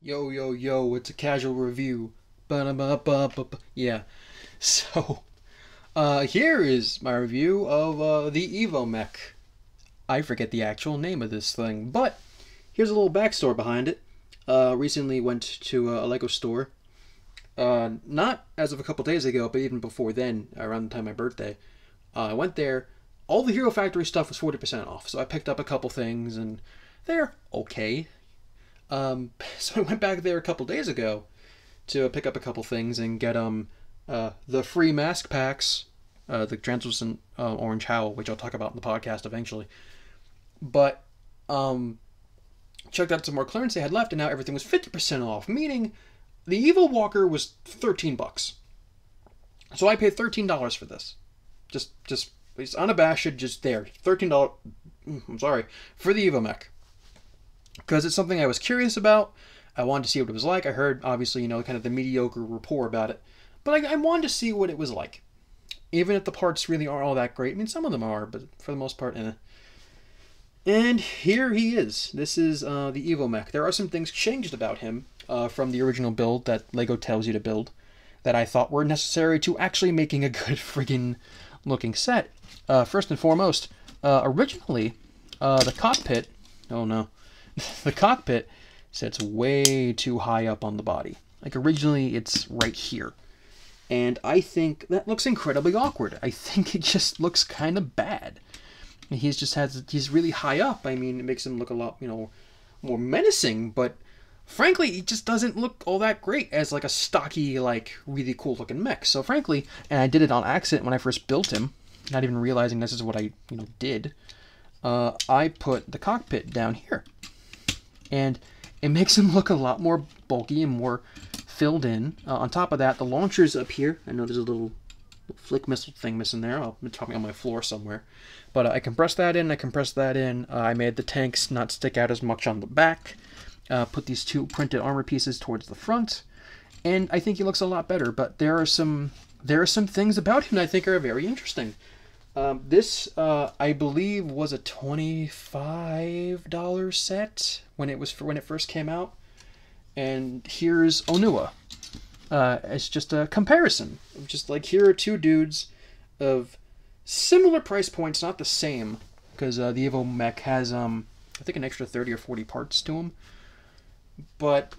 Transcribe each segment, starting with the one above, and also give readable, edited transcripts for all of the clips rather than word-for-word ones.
Yo, yo, yo, it's a casual review. Ba-da-ba-ba-ba-ba. Yeah. So, here is my review of the Evo Mech. I forget the actual name of this thing, but here's a little backstory behind it. Recently went to a Lego store. Not as of a couple days ago, but even before then, around the time of my birthday. I went there. All the Hero Factory stuff was 40% off, so I picked up a couple things, and they're okay. So I went back there a couple days ago to pick up a couple things and get the free mask packs, the translucent orange howl, which I'll talk about in the podcast eventually. But checked out some more clearance they had left, and now everything was 50% off, meaning the Evo Walker was $13. So I paid $13 for this. Just it's unabashed, just there. $13. I'm sorry, for the Evo Mech, because it's something I was curious about. I wanted to see what it was like. I heard, obviously, kind of the mediocre rapport about it, but I wanted to see what it was like. Even if the parts really aren't all that great. I mean, some of them are, but for the most part, eh. And here he is. This is the Evo Mech. There are some things changed about him from the original build that LEGO tells you to build that I thought were necessary to actually making a good friggin' looking set. First and foremost, originally, the cockpit... Oh, no. The cockpit sits way too high up on the body. Like, originally, it's right here. And I think that looks incredibly awkward. I think it just looks kind of bad. He's really high up. I mean, it makes him look a lot, more menacing, but frankly, he just doesn't look all that great as like a stocky, like really cool looking mech. So frankly, and I did it on accident when I first built him, not even realizing this is what I, did. I put the cockpit down here, and it makes him look a lot more bulky and more filled in. On top of that, the launcher's up here. I know there's a little flick missile thing missing there. It's probably on my floor somewhere. But I compressed that in, I made the tanks not stick out as much on the back. Put these two printed armor pieces towards the front. And I think he looks a lot better, but there are some things about him that I think are very interesting. This, I believe, was a $25 set when it first came out. And here's Onua. It's just a comparison. Just like, here are two dudes of similar price points, not the same, because the Evo Mech has, I think, an extra 30 or 40 parts to him. But,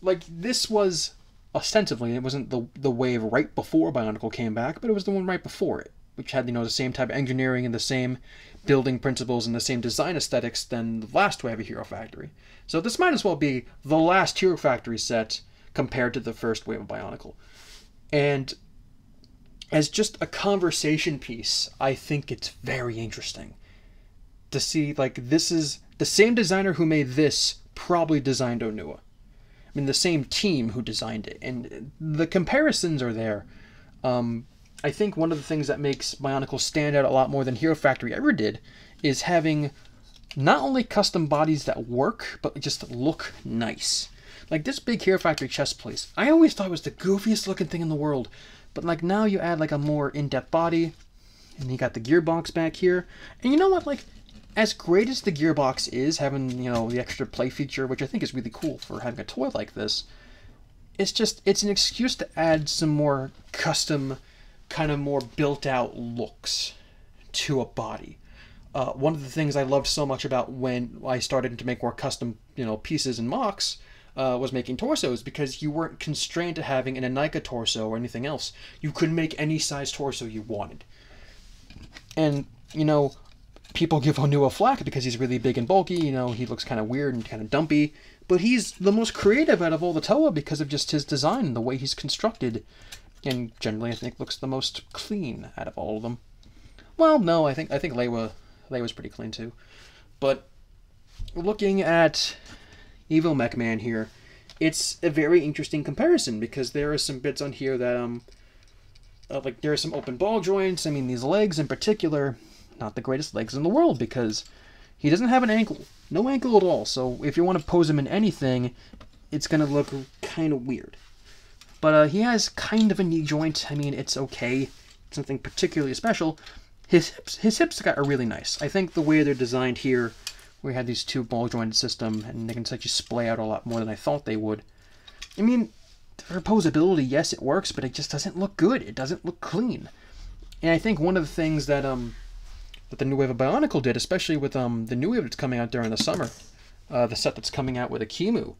like, this was, ostensibly, it wasn't the wave right before Bionicle came back, but it was the one right before it, which had, the same type of engineering and the same building principles and the same design aesthetics than the last wave of Hero Factory. So this might as well be the last Hero Factory set compared to the first wave of Bionicle. And as just a conversation piece, I think it's very interesting to see, like, this is the same designer who made this probably designed Onua. I mean, the same team who designed it, and the comparisons are there. I think one of the things that makes Bionicle stand out a lot more than Hero Factory ever did is having not only custom bodies that work, but just look nice. Like, this big Hero Factory chest piece, I always thought it was the goofiest looking thing in the world. But, like, now you add, like, a more in-depth body, and you got the gearbox back here. And you know what, like, as great as the gearbox is, having, the extra play feature, which I think is really cool for having a toy like this, it's an excuse to add some more custom, kind of more built-out looks to a body. One of the things I loved so much about when I started to make more custom, pieces and mocks, was making torsos, because you weren't constrained to having an Anika torso or anything else. You could make any size torso you wanted. And, people give Onua flack because he's really big and bulky, he looks kind of weird and kind of dumpy, but he's the most creative out of all the Toa because of just his design and the way he's constructed, and generally I think looks the most clean out of all of them. Well, no, I think Leiwa's pretty clean too. But looking at Evo Mech Man here, it's a very interesting comparison, because there are some bits on here that, like, there are some open ball joints. I mean, these legs in particular, not the greatest legs in the world, because he doesn't have an ankle. No ankle at all, so if you want to pose him in anything, it's going to look kind of weird. But he has kind of a knee joint. I mean, it's okay. It's nothing particularly special. His hips are really nice. I think the way they're designed here We had these two ball jointed system, and they can actually splay out a lot more than I thought they would. I mean, for posability, yes, it works, but it just doesn't look good. It doesn't look clean. And I think one of the things that that the new wave of Bionicle did, especially with the new wave that's coming out during the summer, the set that's coming out with Akimu,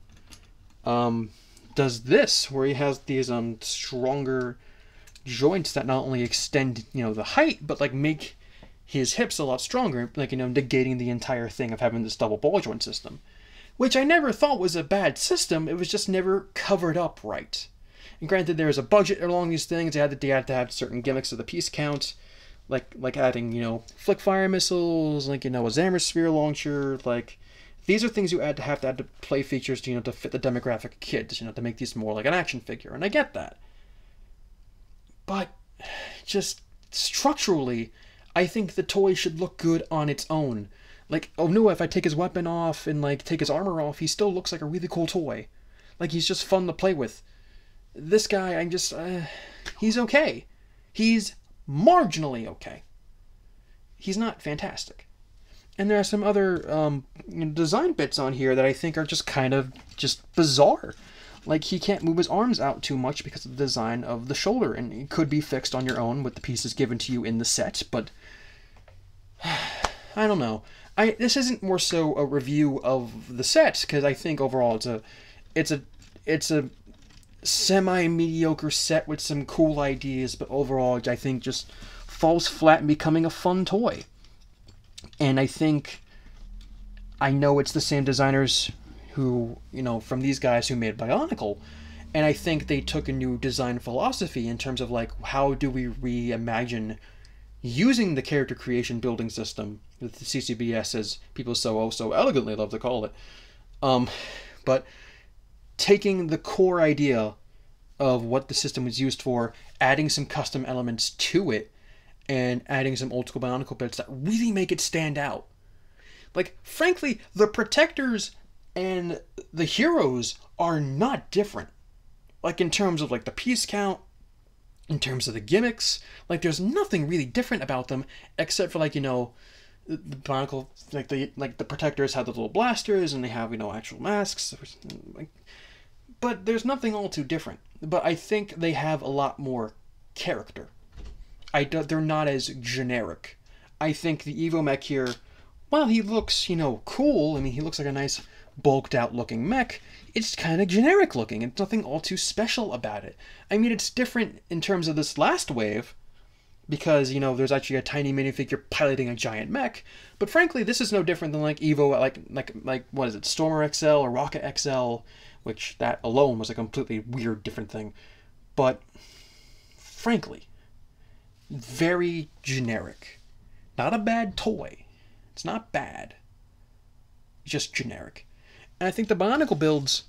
does this, where he has these stronger joints that not only extend, the height, but like make his hips a lot stronger, like, negating the entire thing of having this double ball joint system. Which I never thought was a bad system, it was just never covered up right. And granted, there was a budget along these things, they had to have certain gimmicks of the piece count, like adding, flick fire missiles, like, a Zammer Sphere launcher, like, these are things you have to add to play features, to fit the demographic of kids, to make these more like an action figure, and I get that. But, just structurally, I think the toy should look good on its own. Like, oh no, if I take his weapon off and, like, take his armor off, he still looks like a really cool toy. Like, he's just fun to play with. This guy, he's okay. He's marginally okay. He's not fantastic. And there are some other design bits on here that I think are just kind of bizarre. Like, he can't move his arms out too much because of the design of the shoulder, and it could be fixed on your own with the pieces given to you in the set, but I don't know. This isn't more so a review of the set, because I think overall it's a semi-mediocre set with some cool ideas, but overall I think just falls flat in becoming a fun toy. And I know it's the same designers who, from these guys who made Bionicle, and I think they took a new design philosophy in terms of, like, how do we reimagine using the character creation building system, the CCBS, as people so elegantly love to call it, but taking the core idea of what the system was used for, adding some custom elements to it, and adding some old school Bionicle bits that really make it stand out. Like, frankly, the Protectors and the Heroes are not different. Like, in terms of, like, the piece count, in terms of the gimmicks, like, there's nothing really different about them, except for, like, the Bionicle, like the Protectors have the little blasters, and they have, actual masks. But there's nothing all too different. But I think they have a lot more character. They're not as generic. I think the EvoMech here, while he looks, cool, I mean, he looks like a nice bulked out looking mech, it's kind of generic looking, and nothing all too special about it. I mean, it's different in terms of this last wave, because, there's actually a tiny minifigure piloting a giant mech, but frankly, this is no different than, like, Evo, like what is it, Stormer XL or Rocket XL, which that alone was a completely weird, different thing. But, frankly, very generic. Not a bad toy. It's not bad. It's just generic. And I think the Bionicle builds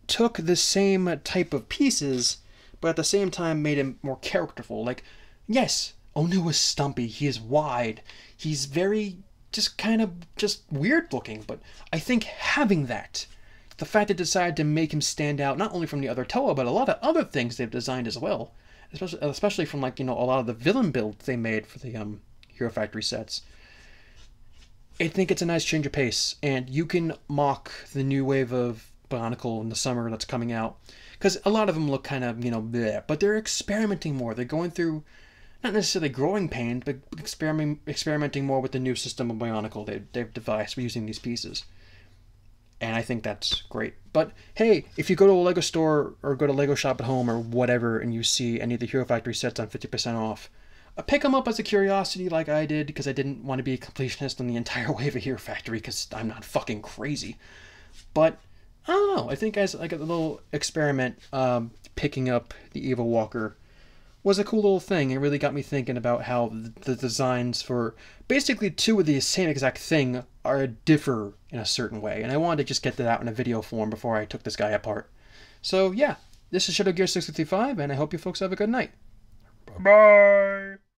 took the same type of pieces, but at the same time made him more characterful. Like, yes, Onu is stumpy, he is wide, he's very just weird looking, but I think having that, the fact they decided to make him stand out not only from the other Toa, but a lot of other things they've designed as well, especially from, like, a lot of the villain builds they made for the Hero Factory sets. I think it's a nice change of pace, and you can mock the new wave of Bionicle in the summer that's coming out, because a lot of them look kind of, bleh, but they're experimenting more. They're going through, not necessarily growing pains, but experimenting more with the new system of Bionicle they've devised for using these pieces. And I think that's great. But hey, if you go to a LEGO store or go to LEGO Shop at Home or whatever, and you see any of the Hero Factory sets on 50% off, pick them up as a curiosity like I did, because I didn't want to be a completionist on the entire wave of Hero Factory, because I'm not fucking crazy. But, I don't know, I think as like a little experiment, picking up the Evo Walker was a cool little thing. It really got me thinking about how the designs for basically two of the same exact thing differ in a certain way. And I wanted to just get that out in a video form before I took this guy apart. So yeah, this is Shadow Gear 655, and I hope you folks have a good night. Bye-bye!